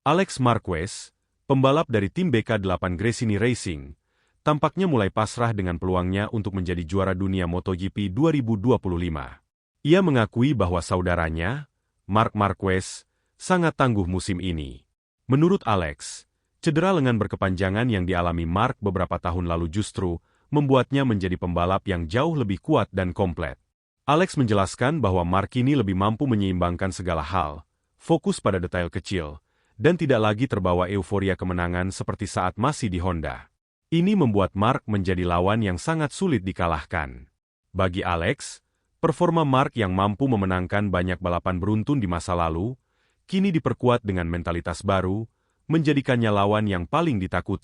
Alex Marquez, pembalap dari tim BK8 Gresini Racing, tampaknya mulai pasrah dengan peluangnya untuk menjadi juara dunia MotoGP 2025. Ia mengakui bahwa saudaranya, Marc Marquez, sangat tangguh musim ini. Menurut Alex, cedera lengan berkepanjangan yang dialami Marc beberapa tahun lalu justru membuatnya menjadi pembalap yang jauh lebih kuat dan komplit. Alex menjelaskan bahwa Marc kini lebih mampu menyeimbangkan segala hal, fokus pada detail kecil, dan tidak lagi terbawa euforia kemenangan seperti saat masih di Honda. Ini membuat Marc menjadi lawan yang sangat sulit dikalahkan. Bagi Alex, performa Marc yang mampu memenangkan banyak balapan beruntun di masa lalu, kini diperkuat dengan mentalitas baru, menjadikannya lawan yang paling ditakuti.